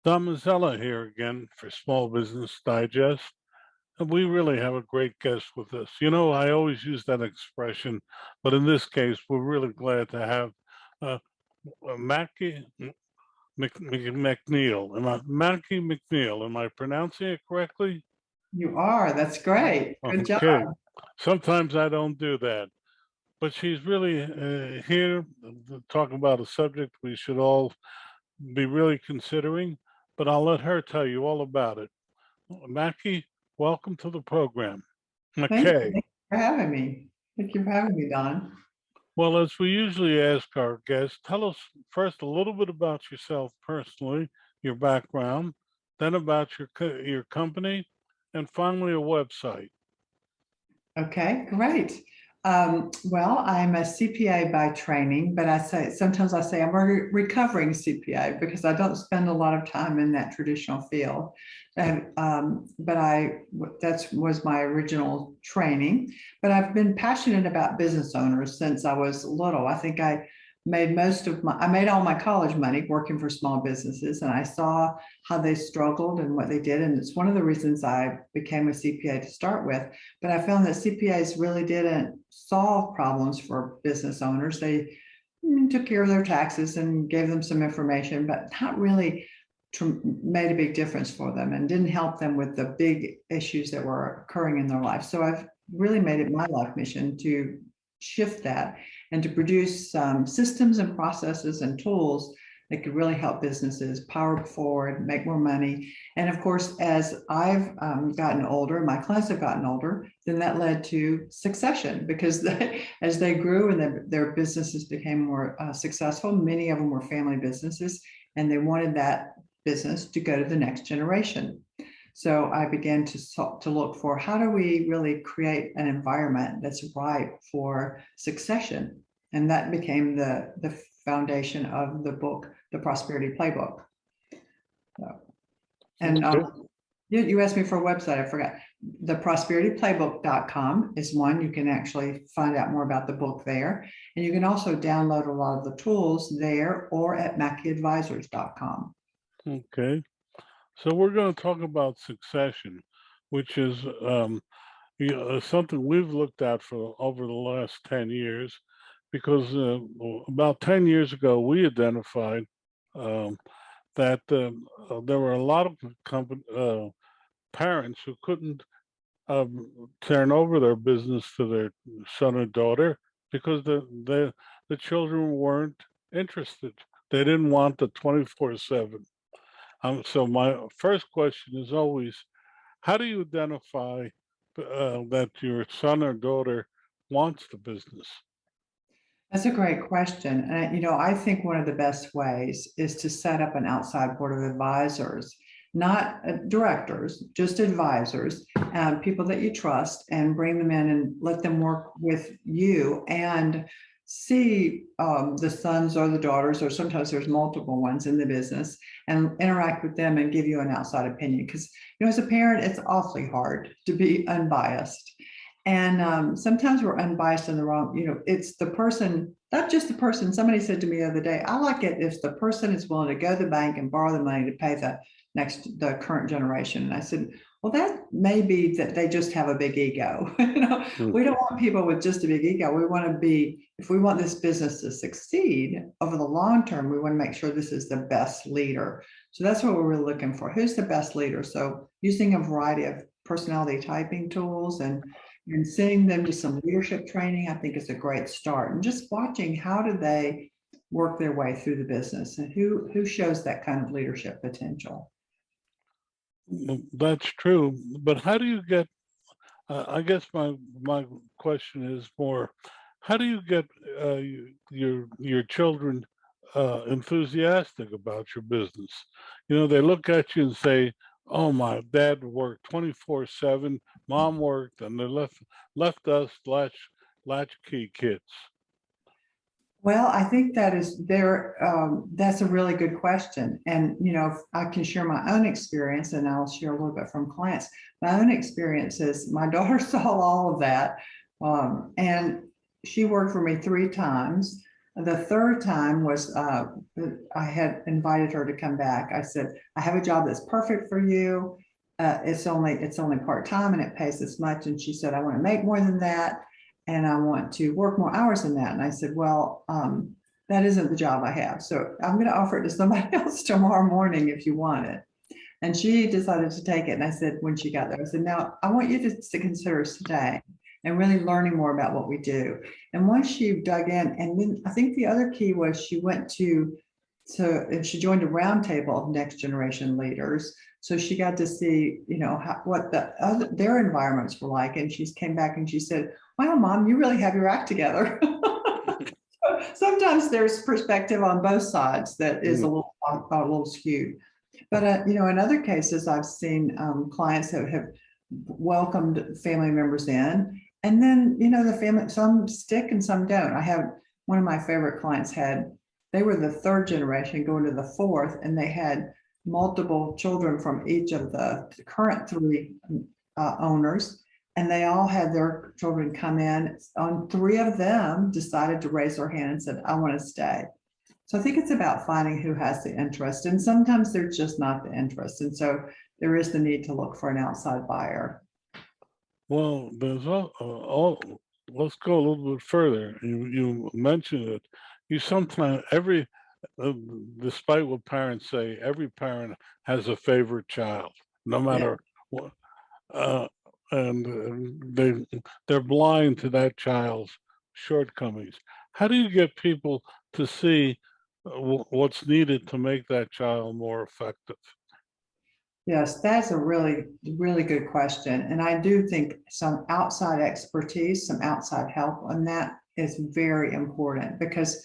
Don Mazzella here again for Small Business Digest. And we really have a great guest with us. I always use that expression, but in this case, we're really glad to have uh, Mackey McNeil. Mackey McNeil? Am I pronouncing it correctly? You are. That's great. Good job. Okay. Sometimes I don't do that, but she's really here to talk about a subject we should all be really considering. But I'll let her tell you all about it. Mackie, welcome to the program. Thank you. Okay. Thank you for having me. Thank you for having me, Don. Well, as we usually ask our guests, tell us first a little bit about yourself personally, your background, then about your company, and finally a website. Okay, great. Well, I'm a CPA by training, but sometimes I say I'm a recovering CPA because I don't spend a lot of time in that traditional field. But that was my original training. But I've been passionate about business owners since I was little. I think I made all my college money working for small businesses, and I saw how they struggled and what they did. And it's one of the reasons I became a CPA to start with. But I found that CPAs really didn't solve problems for business owners. They took care of their taxes and gave them some information, but not really made a big difference for them and didn't help them with the big issues that were occurring in their life. So I've really made it my life mission to shift that and to produce systems and processes and tools that could really help businesses power forward, make more money. And of course, as I've gotten older, my clients have gotten older, then that led to succession because as they grew and their businesses became more successful, many of them were family businesses, and they wanted that business to go to the next generation. So I began to look for how do we really create an environment that's ripe for succession. And that became the foundation of the book, The Prosperity Playbook. So, and you asked me for a website, I forgot. The prosperityplaybook.com is one. You can actually find out more about the book there. And you can also download a lot of the tools there or at mackeyadvisors.com. Okay. So we're going to talk about succession, which is something we've looked at for over the last 10 years, because about 10 years ago, we identified um, that there were a lot of parents who couldn't turn over their business to their son or daughter because the children weren't interested. They didn't want the 24/7. So my first question is always, how do you identify that your son or daughter wants the business? That's a great question. And, I think one of the best ways is to set up an outside board of advisors, not directors, just advisors, people that you trust, and bring them in and let them work with you and see the sons or the daughters, or sometimes there's multiple ones in the business, and interact with them and give you an outside opinion. Because, as a parent, it's awfully hard to be unbiased. And sometimes we're unbiased in the wrong, it's the person, not just the person. Somebody said to me the other day, I like it if the person is willing to go to the bank and borrow the money to pay the current generation. And I said, well, that may be that they just have a big ego. We don't want people with just a big ego. We want to be, if we want this business to succeed over the long term, we want to make sure this is the best leader. So that's what we're really looking for. Who's the best leader? So using a variety of personality typing tools and sending them to some leadership training, I think is a great start. And just watching how do they work their way through the business and who shows that kind of leadership potential. That's true, but how do you get? I guess my question is more, how do you get your children enthusiastic about your business? They look at you and say, "Oh, my dad worked 24/7, mom worked, and they left us latchkey kids." Well, I think that is there. That's a really good question. And, I can share my own experience, and I'll share a little bit from clients. My own experiences, my daughter saw all of that. And she worked for me 3 times. The third time was I had invited her to come back. I said, I have a job that's perfect for you. It's only part-time and it pays this much. And she said, I want to make more than that. And I want to work more hours than that. And I said, well, that isn't the job I have. So I'm going to offer it to somebody else tomorrow morning if you want it. And she decided to take it. And I said, when she got there, I said, now I want you to consider staying and really learning more about what we do. And once she dug in, and then I think the other key was she went and she joined a roundtable of next generation leaders. So she got to see, what their environments were like. And she came back and she said, wow, Mom, you really have your act together. Sometimes there's perspective on both sides that is a little skewed. But in other cases, I've seen clients that have welcomed family members in, and then the family, some stick and some don't. I have one of my favorite clients they were the third generation going to the fourth, and they had multiple children from each of the current three owners, and they all had their children come in. On three of them decided to raise their hand and said, I want to stay. So I think it's about finding who has the interest, and sometimes there's just not the interest. And so there is the need to look for an outside buyer. Well, there's let's go a little bit further. You mentioned it. You sometimes despite what parents say, every parent has a favorite child, no Yeah. matter what, uh, and they're blind to that child's shortcomings. How do you get people to see what's needed to make that child more effective? Yes, that's a really, really good question. And I do think some outside expertise, some outside help on that is very important because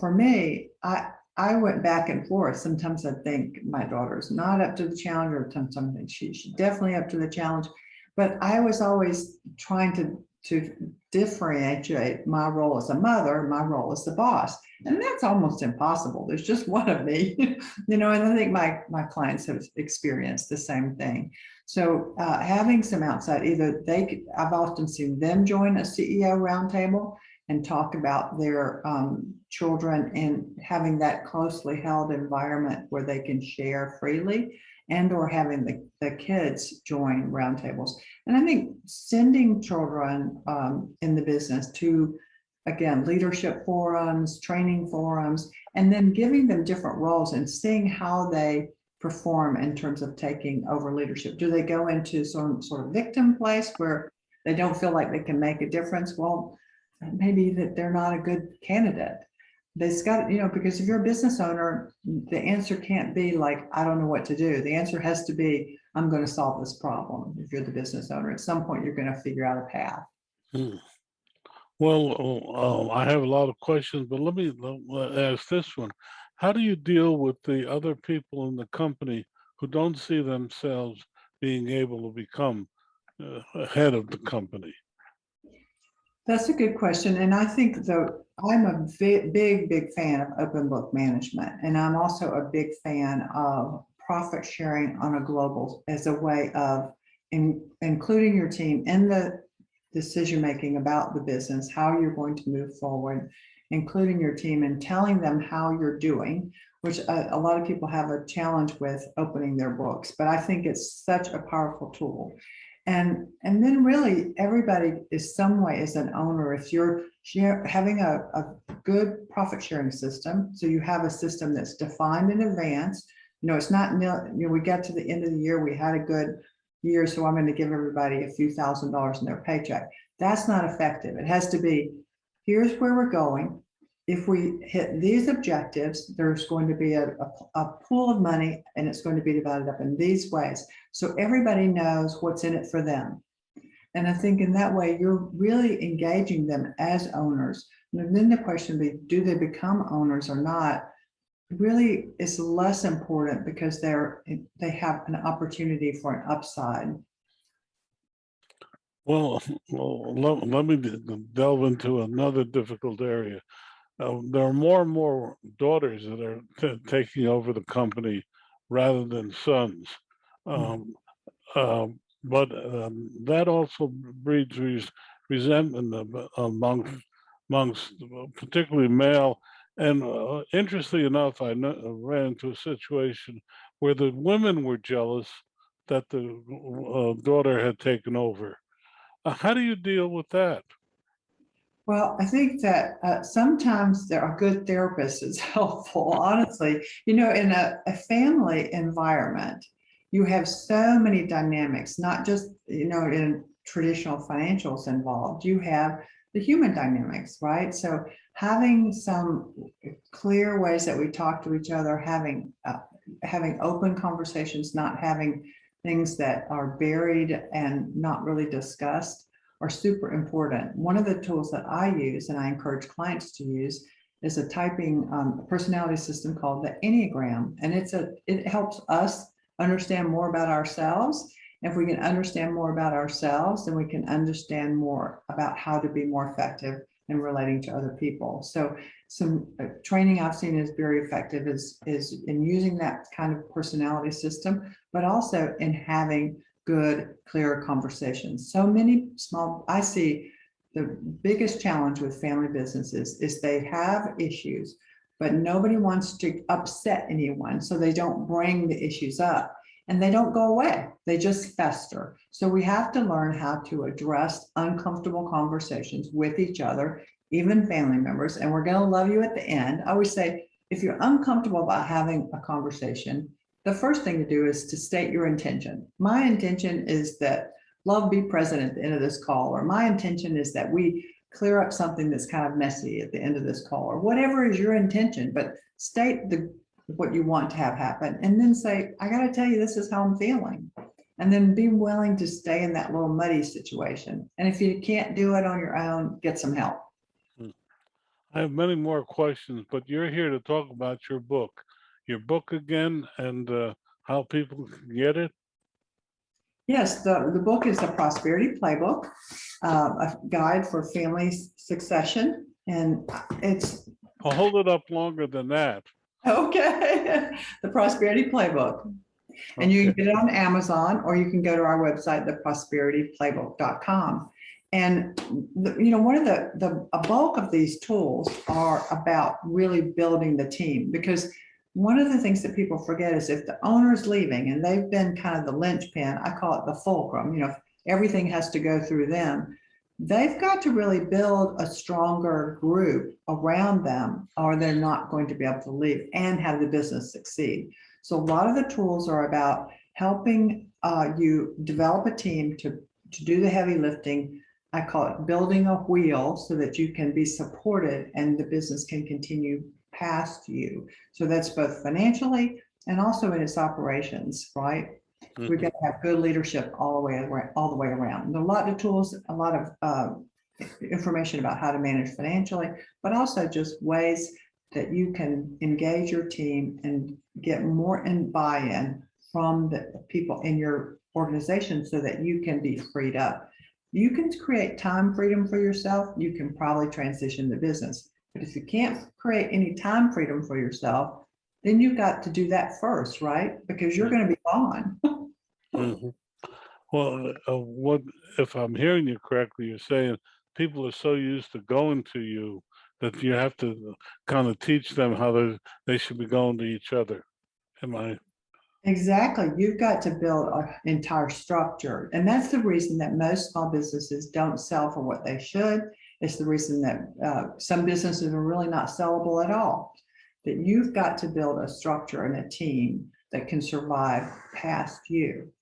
for me, I went back and forth. Sometimes I think my daughter's not up to the challenge, or sometimes she's definitely up to the challenge. But I was always trying to differentiate my role as a mother, my role as the boss. And that's almost impossible. There's just one of me, and I think my clients have experienced the same thing. So having some outside, I've often seen them join a CEO roundtable and talk about their children and having that closely held environment where they can share freely, and or having the kids join roundtables. And I think sending children in the business to, again, leadership forums, training forums, and then giving them different roles and seeing how they perform in terms of taking over leadership. Do they go into some sort of victim place where they don't feel like they can make a difference? Well, maybe that they're not a good candidate. They've got, because if you're a business owner, the answer can't be like, I don't know what to do. The answer has to be, I'm going to solve this problem. If you're the business owner, at some point, you're going to figure out a path. Hmm. Well, I have a lot of questions, but let me ask this one. How do you deal with the other people in the company who don't see themselves being able to become head of the company? That's a good question. And I think though I'm a big fan of open book management. And I'm also a big fan of profit sharing on a global as a way of including your team in the decision making about the business, how you're going to move forward, including your team and telling them how you're doing, which a lot of people have a challenge with opening their books. But I think it's such a powerful tool. And then really everybody is some way as an owner, if you're having a good profit sharing system, so you have a system that's defined in advance. It's not, we get to the end of the year, we had a good year, so I'm going to give everybody a few $1,000s in their paycheck. That's not effective. It has to be, here's where we're going. If we hit these objectives, there's going to be a pool of money, and it's going to be divided up in these ways. So everybody knows what's in it for them. And I think in that way, you're really engaging them as owners. And then the question would be, do they become owners or not? Really is less important because they have an opportunity for an upside. Well, let me delve into another difficult area. There are more and more daughters that are taking over the company rather than sons. Um, but that also breeds resentment among amongst particularly male. And interestingly enough, ran into a situation where the women were jealous that the daughter had taken over. How do you deal with that? Well, I think that sometimes there are good therapists is helpful, honestly. In a family environment, you have so many dynamics, not just, in traditional financials involved. You have the human dynamics, right? So having some clear ways that we talk to each other, having open conversations, not having things that are buried and not really discussed are super important. One of the tools that I use and I encourage clients to use is a typing personality system called the Enneagram. And it helps us understand more about ourselves. If we can understand more about ourselves, then we can understand more about how to be more effective in relating to other people. So some training I've seen is very effective is in using that kind of personality system, but also in having good, clear conversations. So many I see the biggest challenge with family businesses is they have issues, but nobody wants to upset anyone. So they don't bring the issues up and they don't go away. They just fester. So we have to learn how to address uncomfortable conversations with each other, even family members. And we're going to love you at the end. I always say, if you're uncomfortable about having a conversation, the first thing to do is to state your intention. My intention is that love be present at the end of this call, or my intention is that we clear up something that's kind of messy at the end of this call, or whatever is your intention, but state what you want to have happen. And then say, I got to tell you, this is how I'm feeling. And then be willing to stay in that little muddy situation. And if you can't do it on your own, get some help. I have many more questions, but you're here to talk about your book. Your book again, and how people can get it. Yes, the book is the Prosperity Playbook, a guide for family succession. And it's I'll hold it up longer than that. okay. The Prosperity Playbook. And you can get it on Amazon, or you can go to our website, theprosperityplaybook.com. And one of a bulk of these tools are about really building the team, because one of the things that people forget is if the owner's leaving and they've been kind of the linchpin, I call it the fulcrum, everything has to go through them. They've got to really build a stronger group around them, or they're not going to be able to leave and have the business succeed. So a lot of the tools are about helping you develop a team to do the heavy lifting. I call it building a wheel so that you can be supported and the business can continue past you. So that's both financially and also in its operations, right? Mm-hmm. We've got to have good leadership all the way around. And a lot of tools, a lot of information about how to manage financially, but also just ways that you can engage your team and get more in buy-in from the people in your organization so that you can be freed up. You can create time freedom for yourself. You can probably transition the business. But if you can't create any time freedom for yourself, then you've got to do that first, right? Because you're going to be gone. Mm-hmm. Well, what if I'm hearing you correctly? You're saying people are so used to going to you that you have to kind of teach them how they should be going to each other. Am I? Exactly. You've got to build an entire structure. And that's the reason that most small businesses don't sell for what they should. It's the reason that some businesses are really not sellable at all. That you've got to build a structure and a team that can survive past you.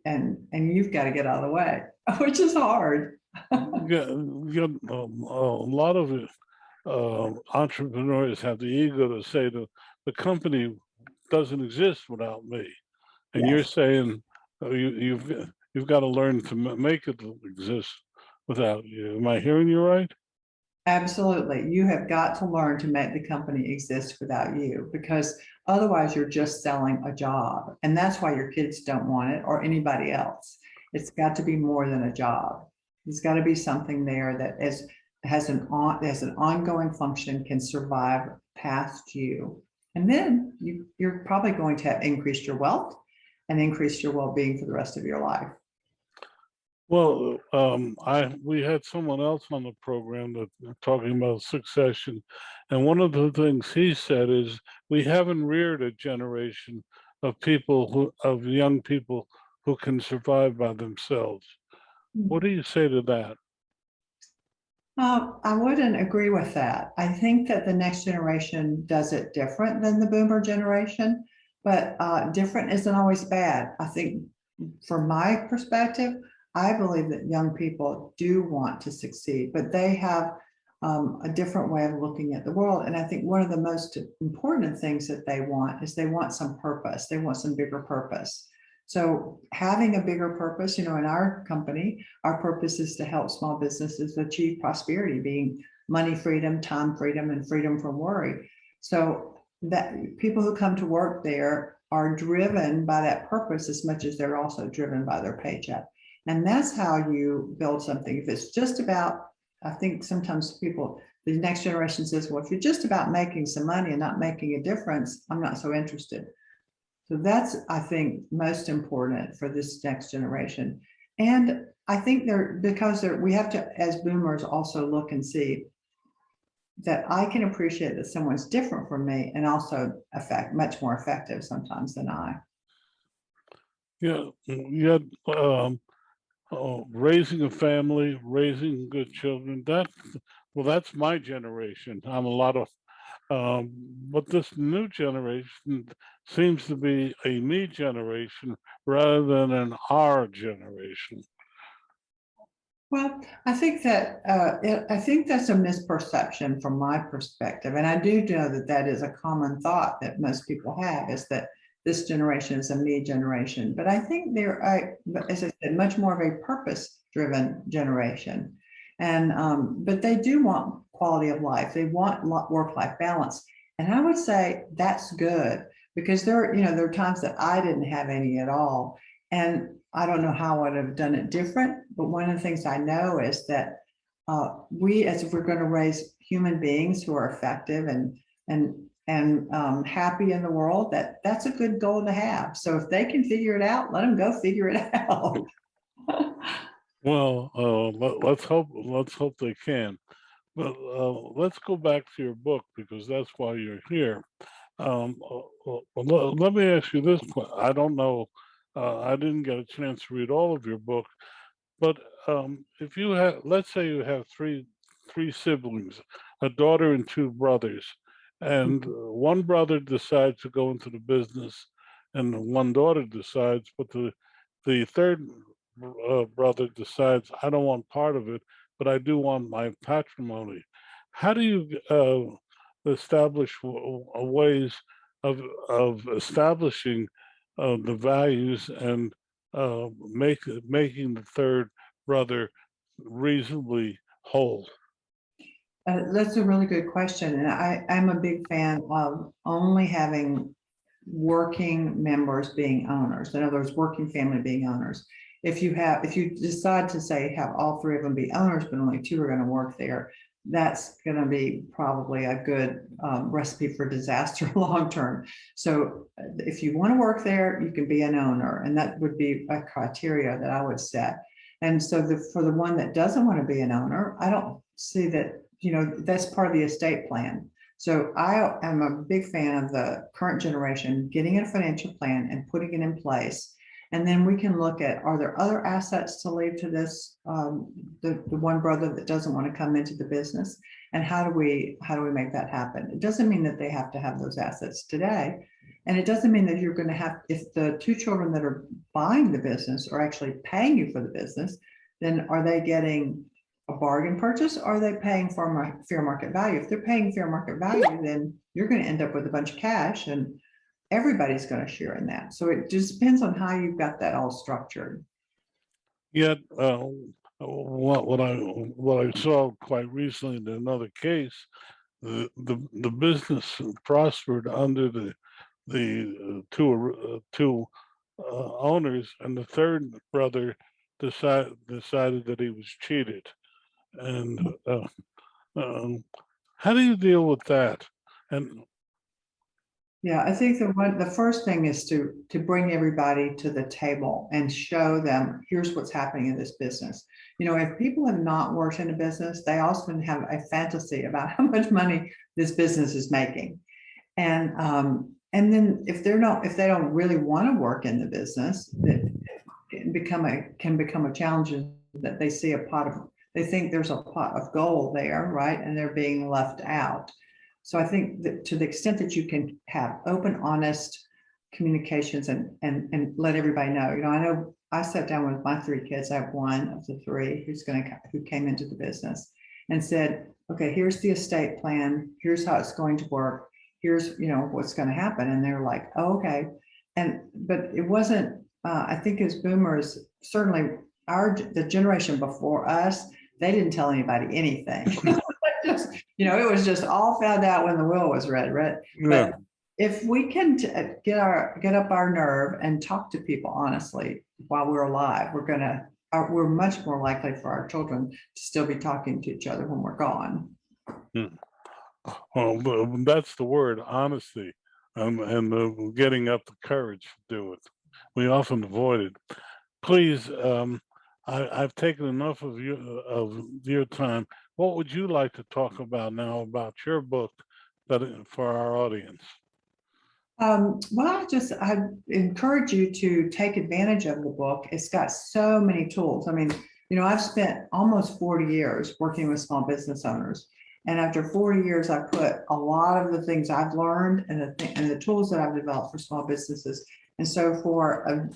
And you've got to get out of the way, which is hard. Yeah, a lot of it. Entrepreneurs have the ego to say the company doesn't exist without me, and yes. You're saying you've got to learn to make it exist without you. Am I hearing you right? Absolutely. You have got to learn to make the company exist without you, because otherwise you're just selling a job, and that's why your kids don't want it or anybody else. It's got to be more than a job. There's got to be something there that has an ongoing function, can survive past you. And then you're probably going to have increased your wealth and increased your well-being for the rest of your life. Well, we had someone else on the program that talking about succession, and one of the things he said is we haven't reared a generation of young people who can survive by themselves. What do you say to that? I wouldn't agree with that. I think that the next generation does it different than the boomer generation, but different isn't always bad. I think from my perspective, I believe that young people do want to succeed, but they have a different way of looking at the world. And I think one of the most important things that they want is they want some purpose. They want some bigger purpose. So having a bigger purpose, in our company, our purpose is to help small businesses achieve prosperity, being money freedom, time freedom, and freedom from worry. So that people who come to work there are driven by that purpose as much as they're also driven by their paycheck. And that's how you build something. If it's just about, I think sometimes the next generation says, well, if you're just about making some money and not making a difference, I'm not so interested. So that's, I think, most important for this next generation. And I think we have to, as boomers, also look and see that I can appreciate that someone's different from me and also much more effective sometimes than I. Yeah, yeah. Raising a family, raising good children. That's my generation. I'm a lot of but this new generation seems to be a me generation rather than an our generation. Well, I think that's a misperception from my perspective, and I do know that that is a common thought that most people have, is that this generation is a me generation. But I think as I said, much more of a purpose-driven generation, and but they do want quality of life. They want work-life balance, and I would say that's good because there are times that I didn't have any at all, and I don't know how I would have done it different, but one of the things I know is that as if we're going to raise human beings who are effective and happy in the world, that's a good goal to have. So if they can figure it out, let them go figure it out. Well, let's hope they can. But let's go back to your book because that's why you're here. Let me ask you this question. I don't know. I didn't get a chance to read all of your book, but if you have, let's say you have three siblings, a daughter and two brothers, and one brother decides to go into the business, and one daughter decides, but the third brother decides, I don't want part of it, but I do want my patrimony. How do you establish ways of establishing the values and making the third brother reasonably whole? That's a really good question. And I'm a big fan of only having working members being owners. In other words, working family being owners. If you decide to say have all three of them be owners, but only two are going to work there, that's going to be probably a good recipe for disaster long term. So if you want to work there, you can be an owner, and that would be a criteria that I would set. And so for the one that doesn't want to be an owner, I don't see that, that's part of the estate plan. So I am a big fan of the current generation getting a financial plan and putting it in place. And then we can look at, are there other assets to leave to this, the one brother that doesn't want to come into the business? And how do we make that happen? It doesn't mean that they have to have those assets today. And it doesn't mean that you're going to have, if the two children that are buying the business are actually paying you for the business, then are they getting a bargain purchase, or are they paying for fair market value? If they're paying fair market value, then you're going to end up with a bunch of cash and everybody's going to share in that. So it just depends on how you've got that all structured. Yet, what I saw quite recently in another case, the business prospered under the two owners, and the third brother decided that he was cheated. And um, how do you deal with that? And Yeah, I think the first thing is to bring everybody to the table and show them, here's what's happening in this business. If people have not worked in a business, they often have a fantasy about how much money this business is making. And then if they don't really want to work in the business, that can become a challenge, that they see they think there's a pot of gold there, right? And they're being left out. So I think that to the extent that you can have open, honest communications and let everybody know. I know I sat down with my three kids. I have one of the three who came into the business and said, okay, here's the estate plan. Here's how it's going to work. Here's what's going to happen. And they're like, oh, okay. But it wasn't. I think as boomers, certainly the generation before us, they didn't tell anybody anything. It was just all found out when the will was read, right? Yeah. But if we can get up our nerve and talk to people honestly while we're alive, we're much more likely for our children to still be talking to each other when we're gone. Hmm. Well, that's the word, honesty, and getting up the courage to do it. We often avoid it. Please, I've taken enough of your time. What would you like to talk about now about your book for our audience? Well, I encourage you to take advantage of the book. It's got so many tools. I mean, I've spent almost 40 years working with small business owners. And after 40 years, I put a lot of the things I've learned and the tools that I've developed for small businesses. And so for an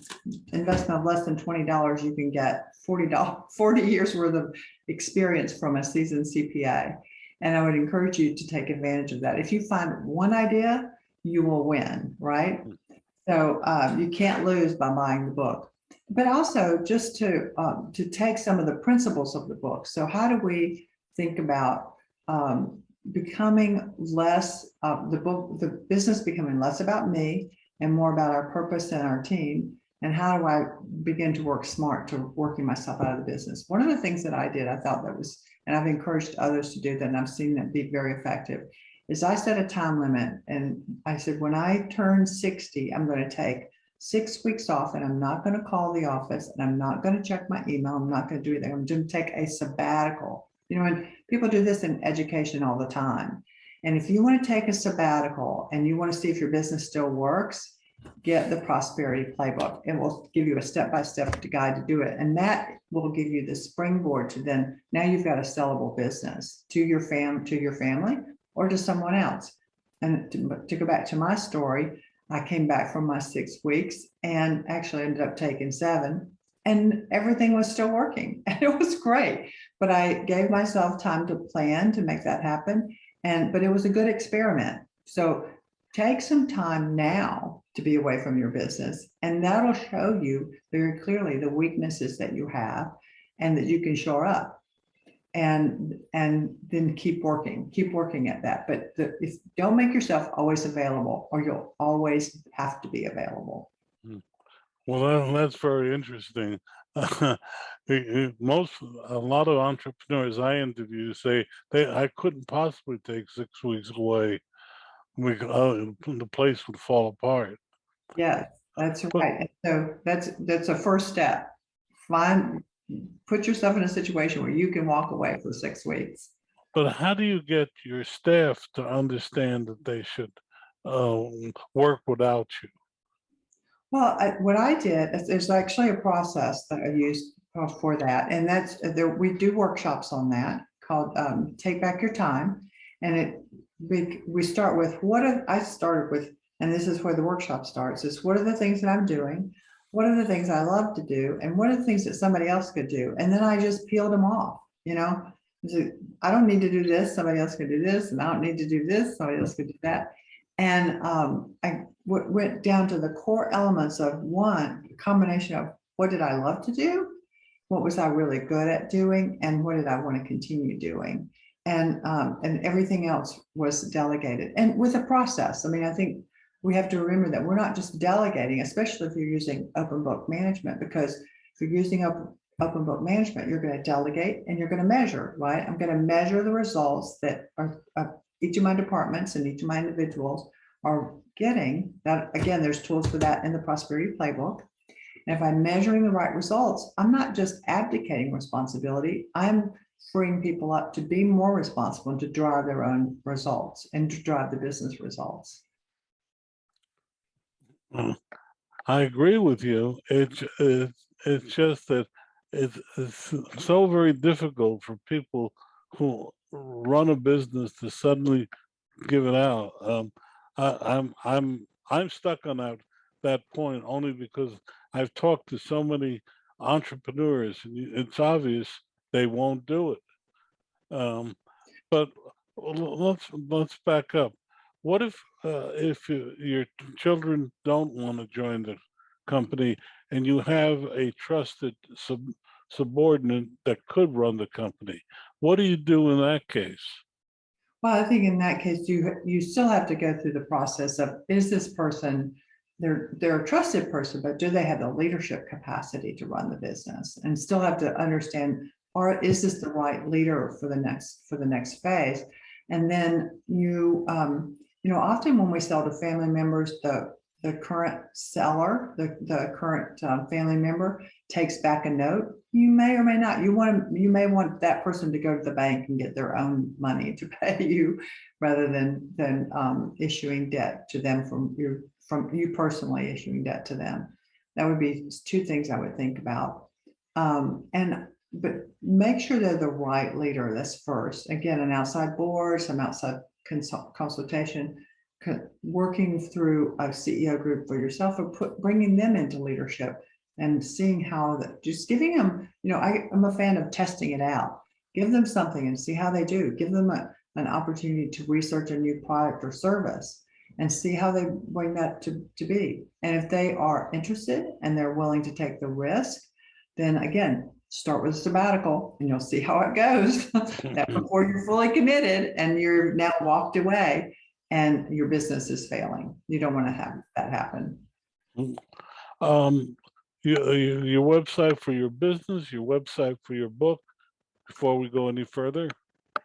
investment of less than $20, you can get 40 years worth of experience from a seasoned CPA. And I would encourage you to take advantage of that. If you find one idea, you will win, right? So you can't lose by buying the book. But also just to take some of the principles of the book. So how do we think about becoming less the business becoming less about me and more about our purpose and our team? And how do I begin to work smart to working myself out of the business? One of the things that I did, I thought that was, and I've encouraged others to do that, and I've seen that be very effective, is I set a time limit. And I said, when I turn 60, I'm going to take 6 weeks off, and I'm not going to call the office, and I'm not going to check my email. I'm not going to do anything. I'm going to take a sabbatical. And people do this in education all the time. And if you want to take a sabbatical and you want to see if your business still works, get the Prosperity Playbook. It will give you a step-by-step guide to do it. And that will give you the springboard to then, now you've got a sellable business to your family or to someone else. And to go back to my story, I came back from my 6 weeks and actually ended up taking 7, and everything was still working. And it was great. But I gave myself time to plan to make that happen. But it was a good experiment. So take some time now to be away from your business, and that'll show you very clearly the weaknesses that you have and that you can shore up. And then keep working at that. But if don't make yourself always available, or you'll always have to be available. Well, that's very interesting. A lot of entrepreneurs I interview say I couldn't possibly take 6 weeks away. The place would fall apart. Yes, that's But right. And so that's a first step. Put yourself in a situation where you can walk away for 6 weeks. but how do you get your staff to understand that they should work without you? Well, what I did is there's actually a process that I used for that, and that's we do workshops on that called Take Back Your Time, and we start with I started with, and this is where the workshop starts, is what are the things that I'm doing, what are the things I love to do, and what are the things that somebody else could do, and then I just peeled them off. I don't need to do this, somebody else could do this, and I don't need to do this, somebody else could do that. And I went down to the core elements of one combination of what did I love to do, what was I really good at doing, and what did I want to continue doing, and everything else was delegated, and with a process. I mean, I think we have to remember that we're not just delegating, especially if you're using open book management, because if you're using open book management, you're going to delegate and you're going to measure, right? I'm going to measure the results that are each of my departments and each of my individuals are getting, that again, there's tools for that in the prosperity playbook. And if I'm measuring the right results, I'm not just abdicating responsibility, I'm freeing people up to be more responsible and to drive their own results and to drive the business results. I agree with you. It's just that it's so very difficult for people who run a business to suddenly give it out. I'm stuck on that point only because I've talked to so many entrepreneurs, and it's obvious they won't do it. But let's back up. What if your children don't want to join the company and you have a trusted subordinate that could run the company? What do you do in that case? Well, I think in that case, you still have to go through the process of, is this person, they're a trusted person, but do they have the leadership capacity to run the business? And still have to understand, or is this the right leader for the next phase? And then often when we sell to family members, the current seller, the current family member takes back a note. You may or may not. You may want that person to go to the bank and get their own money to pay you, rather than issuing debt to them from you personally issuing debt to them. That would be two things I would think about. But make sure they're the right leader. That's first. Again, an outside board, some outside consultation, working through a CEO group for yourself, or bringing them into leadership and seeing how that, just giving them, I'm a fan of testing it out. Give them something and see how they do. Give them an opportunity to research a new product or service and see how they bring that to be. And if they are interested and they're willing to take the risk, then again, start with a sabbatical and you'll see how it goes. That before you're fully committed and you're now walked away and your business is failing. You don't want to have that happen. Your website for your business, your website for your book, before we go any further?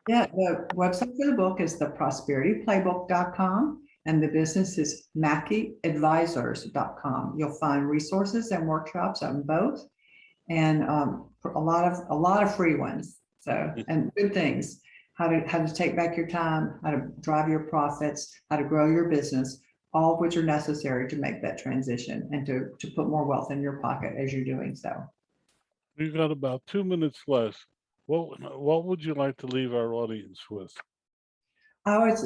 Yeah, the website for the book is theprosperityplaybook.com and the business is mackeyadvisors.com. You'll find resources and workshops on both, and a lot of free ones. So, and good things, how to take back your time, how to drive your profits, how to grow your business, all of which are necessary to make that transition and to put more wealth in your pocket as you're doing so. We've got about 2 minutes left. What would you like to leave our audience with? I would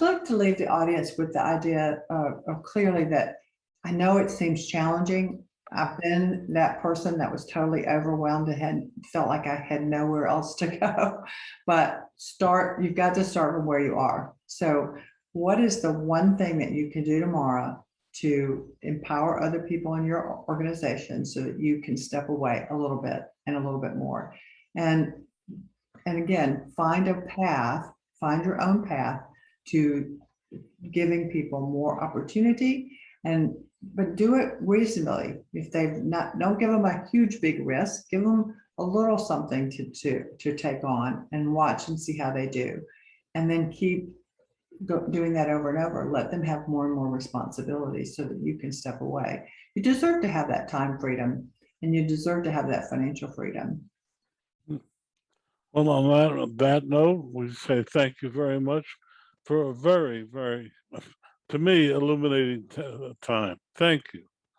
like to leave the audience with the idea of clearly that I know it seems challenging. I've been that person that was totally overwhelmed and felt like I had nowhere else to go. But you've got to start from where you are. So what is the one thing that you can do tomorrow to empower other people in your organization so that you can step away a little bit and a little bit more? And again, find a path, find your own path to giving people more opportunity, but do it reasonably. If don't give them a huge big risk, give them a little something to take on and watch and see how they do. And then keep doing that over and over. Let them have more and more responsibilities so that you can step away. You deserve to have that time freedom and you deserve to have that financial freedom. Well, on that note, we say thank you very much for a very, very, to me, illuminating time. Thank you.